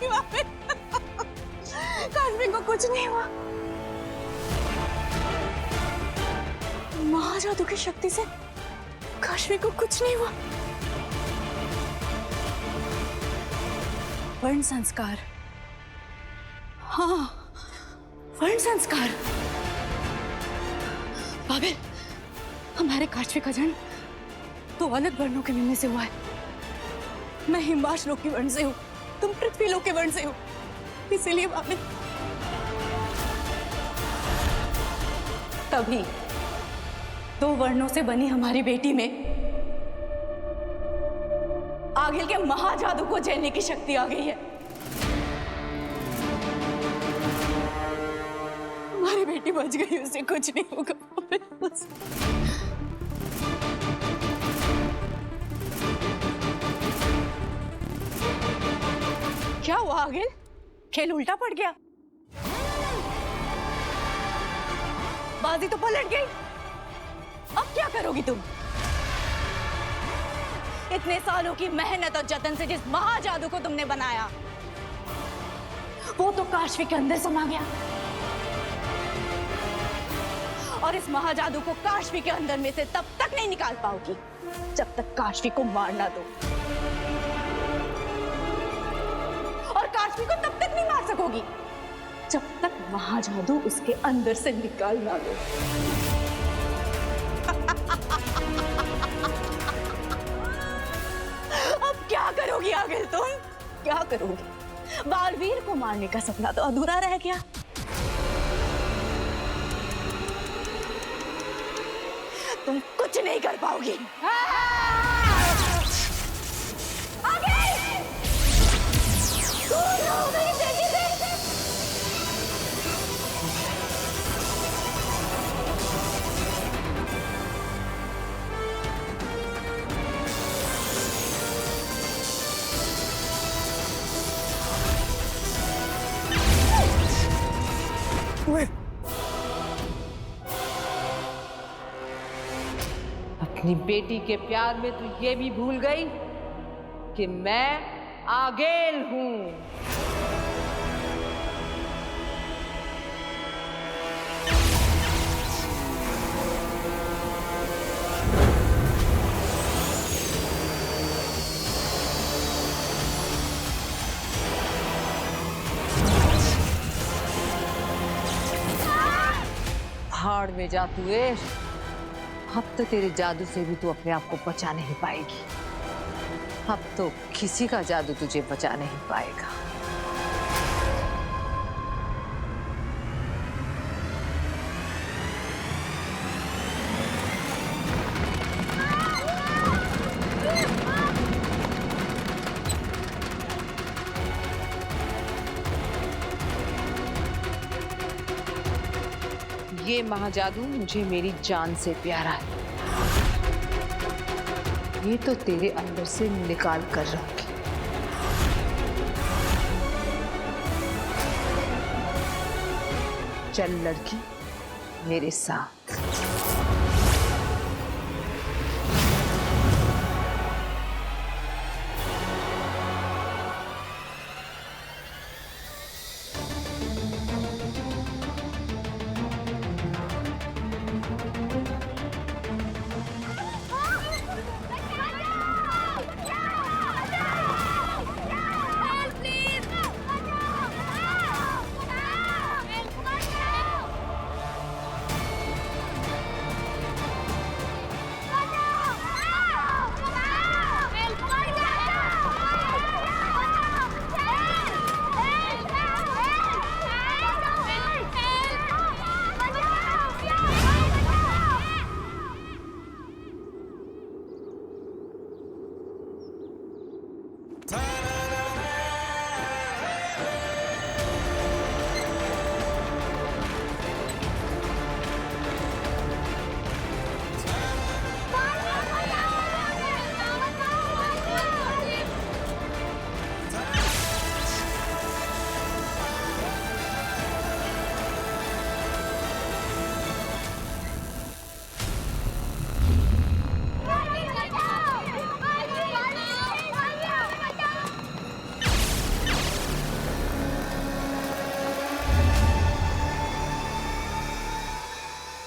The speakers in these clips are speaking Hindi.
नहीं हुआ, काश्मी को कुछ नहीं हुआ। महाजादू की शक्ति से काश्मी को कुछ नहीं हुआ। वर्ण संस्कार, हाँ वर्ण संस्कार। बाबेल, हमारे काश्मी का जन्म तो अलग वर्णों के मिलने से हुआ है। मैं हिमवाश लोक के वर्ण से हूँ, तुम पृथ्वी लोक के वर्ण से हो, इसीलिए बाबेल। तभी दो वर्णों से बनी हमारी बेटी में आगिल के महाजादू को झेलने की शक्ति आ गई है। हमारी बेटी बच गई, उसे कुछ नहीं होगा। क्या हुआ आगिल? खेल उल्टा पड़ गया, बाजी तो पलट गई। अब क्या करोगी तुम? इतने सालों की मेहनत और जतन से जिस महाजादू को तुमने बनाया, वो तो काश्मी के अंदर समा गया, और इस महाजादू को काश्मी के अंदर में से तब तक नहीं निकाल पाओगी जब तक काश्मी को मार ना दो, और काश्मी को तब तक नहीं मार सकोगी जब तक महाजादू उसके अंदर से निकाल ना दो। अब क्या करोगी आगिल तुम? क्या करोगी? बालवीर को मारने का सपना तो अधूरा रह गया। तुम कुछ नहीं कर पाओगी। अपनी बेटी के प्यार में तू ये भी भूल गई कि मैं आगेल हूं। भाड़ में जा तू ऐश। अब तो तेरे जादू से भी तू अपने आप को बचा नहीं पाएगी। अब तो किसी का जादू तुझे बचा नहीं पाएगा। ये महाजादू मुझे मेरी जान से प्यारा है। ये तो तेरे अंदर से निकाल कर रहूंगी। चल लड़की, मेरे साथ।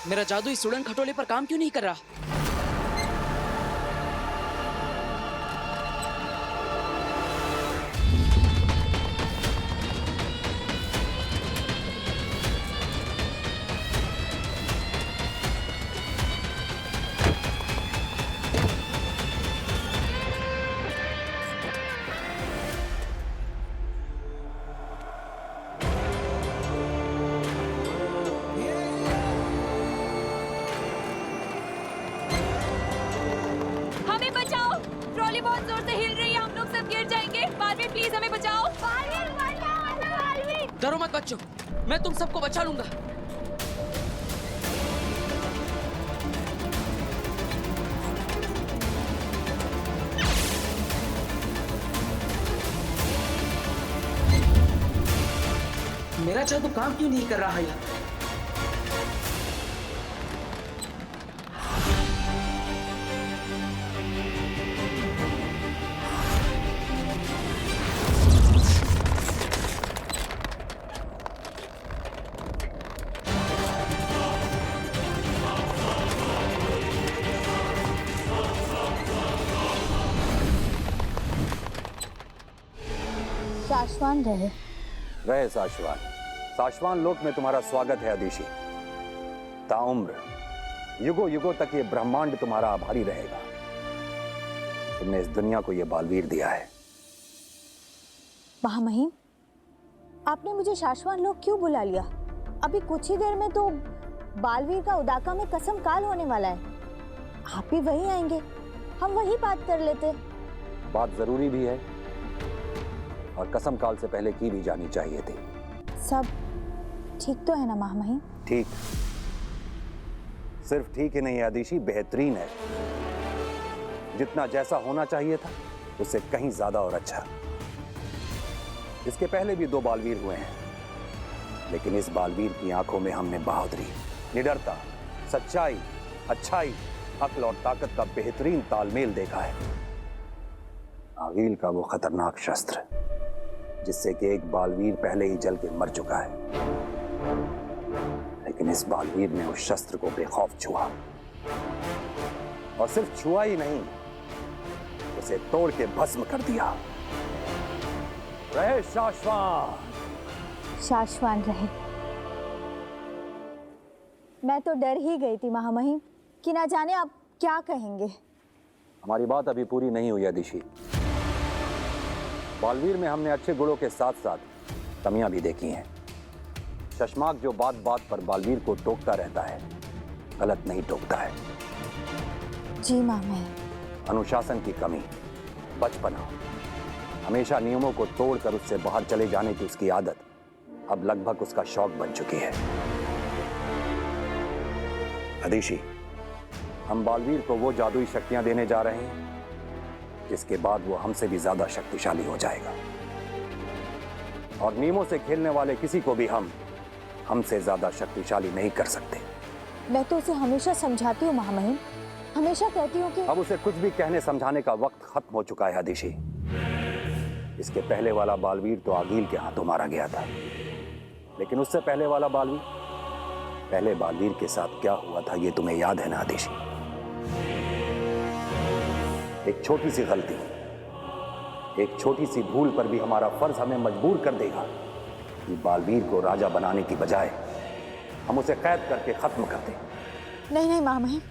मेरा जादू इस सुड़न खटोले पर काम क्यों नहीं कर रहा? हमें बचाओ, ट्रॉली बहुत जोर से हिल रही है, हम लोग सब गिर जाएंगे। बारहवीं प्लीज हमें बचाओ। डरो मत बच्चों, मैं तुम सबको बचा लूंगा। मेरा जादू काम क्यों नहीं कर रहा है यार? शाश्वान रहे। रहे साशवान। साशवान लोक में तुम्हारा स्वागत है अदिशी। ताउम्र युगों युगों तक ये ब्रह्मांड तुम्हारा आभारी रहेगा। तुमने इस दुनिया को ये बालवीर दिया है। महामहिम, आपने मुझे शाश्वान लोक क्यों बुला लिया? अभी कुछ ही देर में तो बालवीर का उदाका में कसम काल होने वाला है। आप भी वहीं आएंगे, हम वहीं बात कर लेते। बात जरूरी भी है और कसम काल से पहले की भी जानी चाहिए थी। सब ठीक तो है ना महामहिम? ठीक, सिर्फ ठीक ही नहीं है अदिशी, बेहतरीन है। जितना जैसा होना चाहिए था उससे कहीं ज्यादा और अच्छा। इसके पहले भी 2 बालवीर हुए हैं, लेकिन इस बालवीर की आंखों में हमने बहादुरी, निडरता, सच्चाई, अच्छाई, अक्ल और ताकत का बेहतरीन तालमेल देखा है। आगील का वो खतरनाक शस्त्र जिससे कि एक बालवीर पहले ही जल के मर चुका है, लेकिन इस बालवीर ने उस शस्त्र को बेखौफ छुआ, और सिर्फ छुआ ही नहीं, उसे तोड़ के भस्म कर दिया। रहे शाश्वान। शाश्वान रहे। मैं तो डर ही गई थी महामहिम कि ना जाने आप क्या कहेंगे। हमारी बात अभी पूरी नहीं हुई अदिशी। बालवीर में हमने अच्छे गुणों के साथ साथ कमियां भी देखी हैं। शशमाक जो बात बात पर बालवीर को टोकता रहता है, गलत नहीं टोकता है। जी महामहिम। अनुशासन की कमी, बचपना, हमेशा नियमों को तोड़कर उससे बाहर चले जाने की उसकी आदत अब लगभग उसका शौक बन चुकी है। अदिशी, हम बालवीर को वो जादुई शक्तियां देने जा रहे हैं जिसके बाद वो हमसे भी ज्यादा शक्तिशाली हो जाएगा, और नियमों से खेलने वाले किसी को भी हमसे ज्यादा शक्तिशाली नहीं कर सकते। मैं तो उसे हमेशा समझाती हूँ महामहिम, हमेशा कहती हूँ कि अब उसे कुछ भी कहने समझाने का वक्त खत्म हो चुका है अदिशी। इसके पहले वाला बालवीर तो आगील के हाथों मारा गया था, लेकिन उससे पहले वाला बालवीर, पहले बालवीर के साथ क्या हुआ था ये तुम्हें याद है ना अदिशी? एक छोटी सी गलती, एक छोटी सी भूल पर भी हमारा फर्ज हमें मजबूर कर देगा कि बालवीर को राजा बनाने की बजाय हम उसे कैद करके खत्म कर दें। नहीं नहीं महामहिम,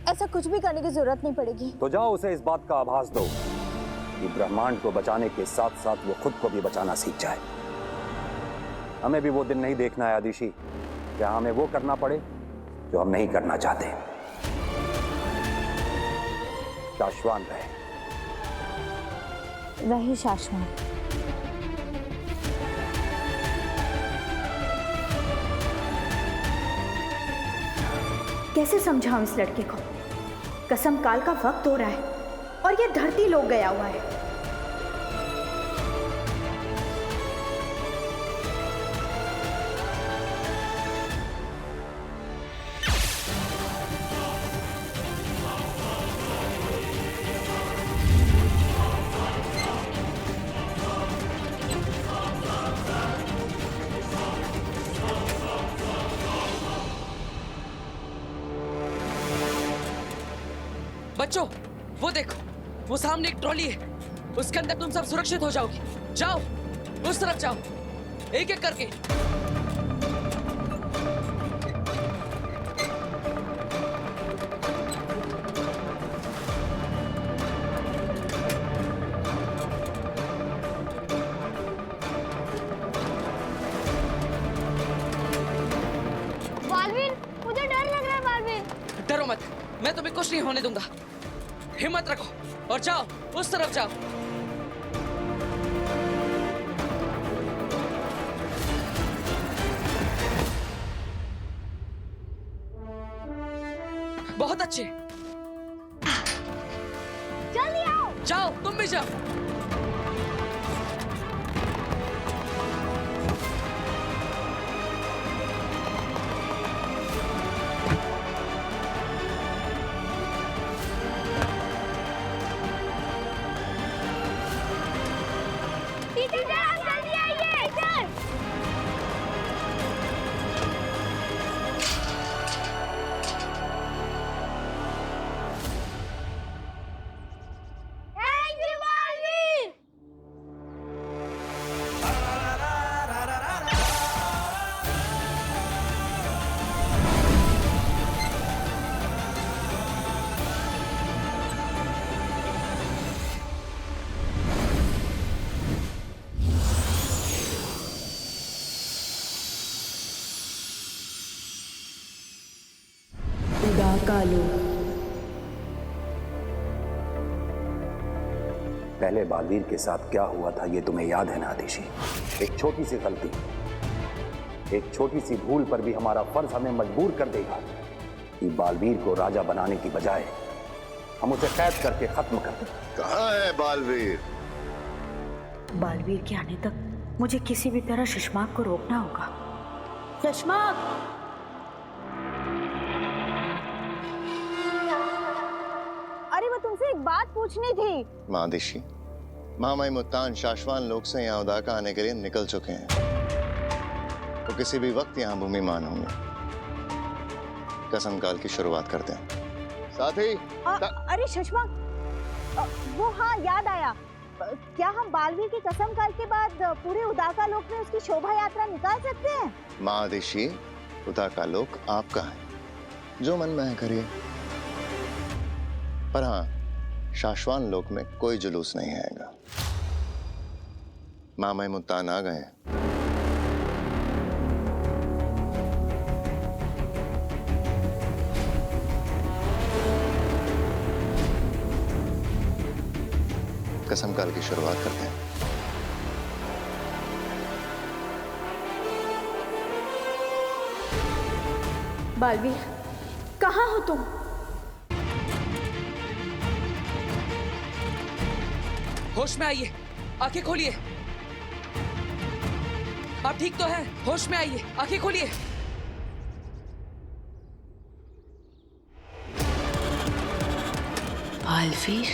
ऐसा कुछ भी करने की जरूरत नहीं पड़ेगी। तो जाओ उसे इस बात का आभास दो कि ब्रह्मांड को बचाने के साथ साथ वो खुद को भी बचाना सीख जाए। हमें भी वो दिन नहीं देखना है अदिशी, क्या हमें वो करना पड़े जो हम नहीं करना चाहते। शाश्वान रहे। रहे शाश्वान। कैसे समझाऊं इस लड़के को? कसम काल का वक्त हो रहा है और ये धरती लोग गया हुआ है। बच्चों, वो देखो, वो सामने एक ट्रॉली है, उसके अंदर तुम सब सुरक्षित हो जाओगी। जाओ, उस तरफ जाओ, एक एक करके। बालवीर, मुझे डर लग रहा है बालवीर। डरो मत, मैं तुम्हें कुछ नहीं होने दूंगा। हिम्मत रखो और जाओ, उस तरफ जाओ। बहुत अच्छे, जल्दी आओ। जाओ, तुम भी जाओ। टीचर, आप जल्दी आइए। Teacher, thank you Baalveer. पहले बालवीर के साथ क्या हुआ था ये तुम्हें याद है ना आदिशी? एक छोटी सी गलती, एक छोटी सी भूल पर भी हमारा फर्ज हमें मजबूर कर देगा कि बालवीर को राजा बनाने की बजाय हम उसे कैद करके खत्म कर दें। कहाँ है बालवीर? बालवीर के आने तक मुझे किसी भी तरह शशमाक को रोकना होगा। शशमाक! अरे वो तुमसे एक बात पूछनी थी। महादिशी, महामाई मुत्तान शाश्वान लोग से यहाँ उदाका आने के लिए निकल चुके हैं। वो किसी भी वक्त यहाँ भूमिमान होंगे। कसम काल की शुरुआत करते हैं। साथी अरे शशमाक, वो हाँ याद आया। क्या हम बालवीर की कसम काल के बाद पूरे उदाका लोक में उसकी शोभा यात्रा निकाल सकते हैं? महादिशी, उदाका लोक आपका है, जो मन में है करिए। पर हाँ, शाश्वान लोक में कोई जुलूस नहीं आएगा। मामाई मुत्तान आ गए हैं। कसम काल की शुरुआत करते हैं। बालवीर, कहाँ हो तुम? होश में आइए, आंखें खोलिए। आप ठीक तो हैं? होश में आइए, आंखें खोलिए। बालवीर,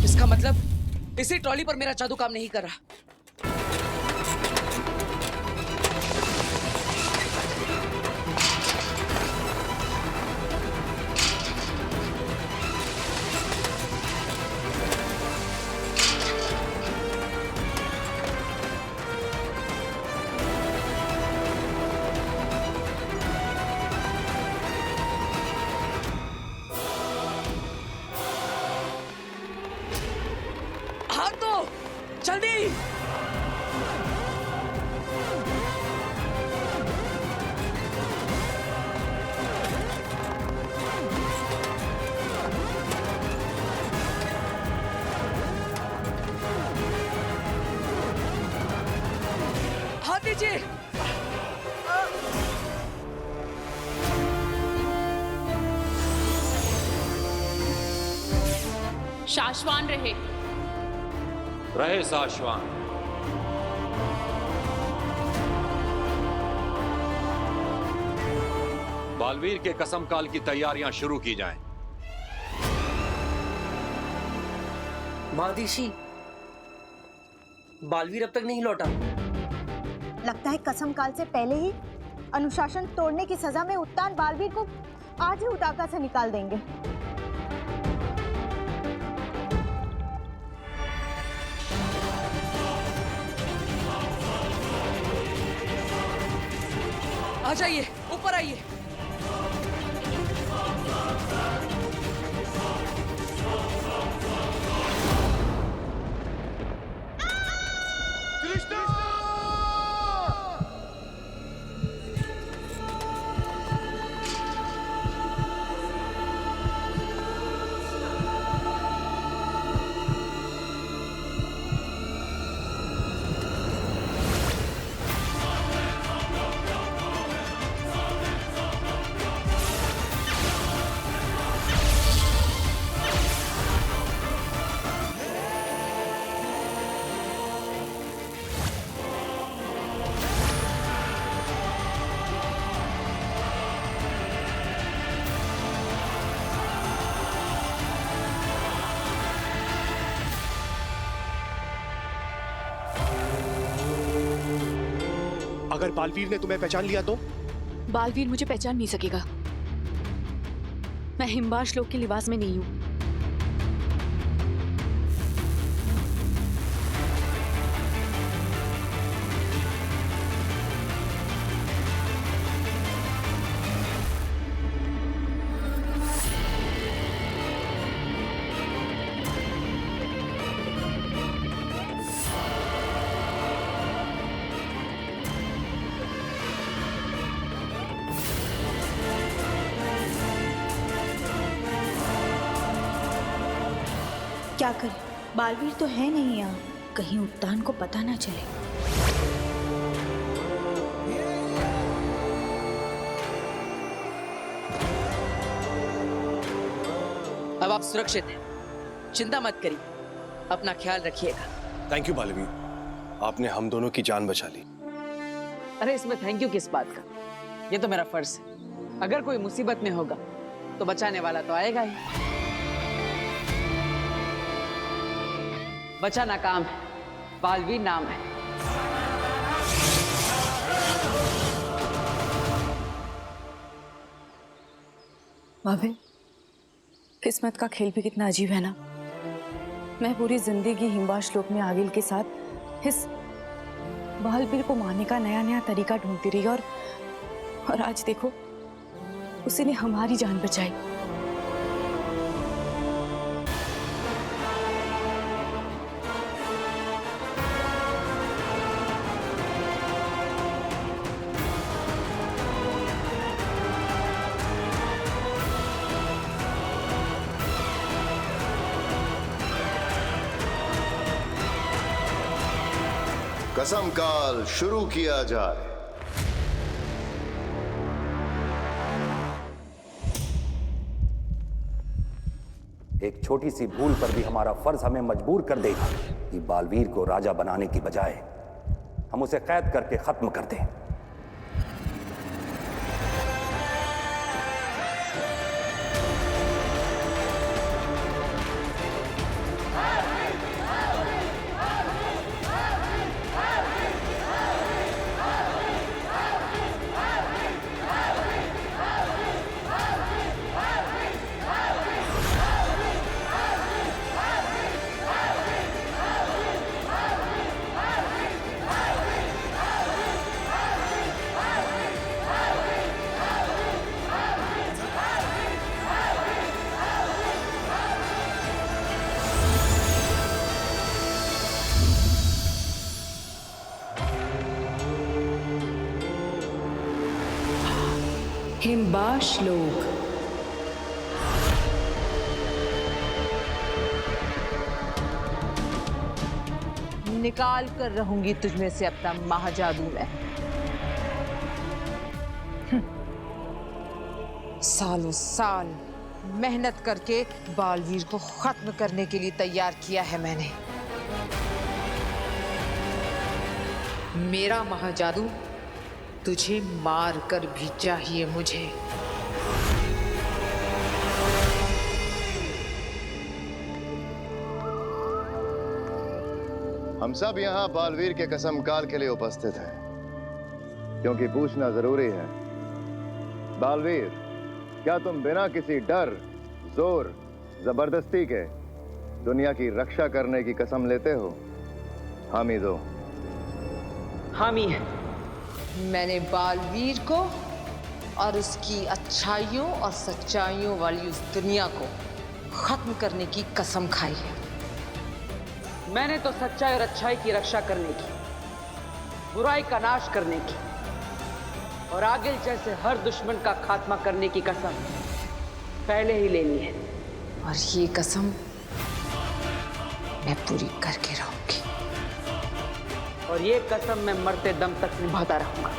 इसका मतलब इसी ट्रॉली पर मेरा जादू काम नहीं कर रहा। हाथ दो, जल्दी। हाथ दीजिए। शाश्वान रहे। रहे शाश्वान। बालवीर के कसम काल की तैयारियां शुरू की जाएं। महादिशी, बालवीर अब तक नहीं लौटा। लगता है कसम काल से पहले ही अनुशासन तोड़ने की सजा में उत्तान बालवीर को आज ही उदाका से निकाल देंगे। आ जाइए, ऊपर आइए। अगर बालवीर ने तुम्हें पहचान लिया तो? बालवीर मुझे पहचान नहीं सकेगा। मैं हिमबाश लोक के लिबास में नहीं हूं। क्या करें, बालवीर तो है नहीं यहाँ, कहीं उत्तान को पता ना चले। अब आप सुरक्षित हैं, चिंता मत करिए, अपना ख्याल रखिएगा। थैंक यू बालवीर, आपने हम दोनों की जान बचा ली। अरे इसमें थैंक यू किस बात का, ये तो मेरा फर्ज है। अगर कोई मुसीबत में होगा तो बचाने वाला तो आएगा ही। बचाना काम है, बालवीर नाम है। भाभी, किस्मत का खेल भी कितना अजीब है ना। मैं पूरी जिंदगी हिमबाश लोक में आगिल के साथ इस बालवीर को मारने का नया नया तरीका ढूंढती रही और आज देखो उसी ने हमारी जान बचाई। कसम काल शुरू किया जाए। एक छोटी सी भूल पर भी हमारा फर्ज हमें मजबूर कर देगा कि बालवीर को राजा बनाने की बजाय हम उसे कैद करके खत्म कर दें। हिमबाश लोक। निकाल कर रहूंगी तुझमें से अपना महाजादू मैं। सालों साल मेहनत करके बालवीर को खत्म करने के लिए तैयार किया है मैंने। मेरा महाजादू तुझे मार कर भी चाहिए मुझे। हम सब यहाँ बालवीर के कसम काल के लिए उपस्थित हैं। क्योंकि पूछना जरूरी है। बालवीर, क्या तुम बिना किसी डर, जोर, जबरदस्ती के दुनिया की रक्षा करने की कसम लेते हो? हामी दो। हामी। मैंने बालवीर को और उसकी अच्छाइयों और सच्चाइयों वाली उस दुनिया को खत्म करने की कसम खाई है। मैंने तो सच्चाई और अच्छाई की रक्षा करने की, बुराई का नाश करने की और आगिल जैसे हर दुश्मन का खात्मा करने की कसम पहले ही ले ली है। और ये कसम मैं पूरी करके रहूंगी। और ये कसम मैं मरते दम तक निभाता रहूंगा।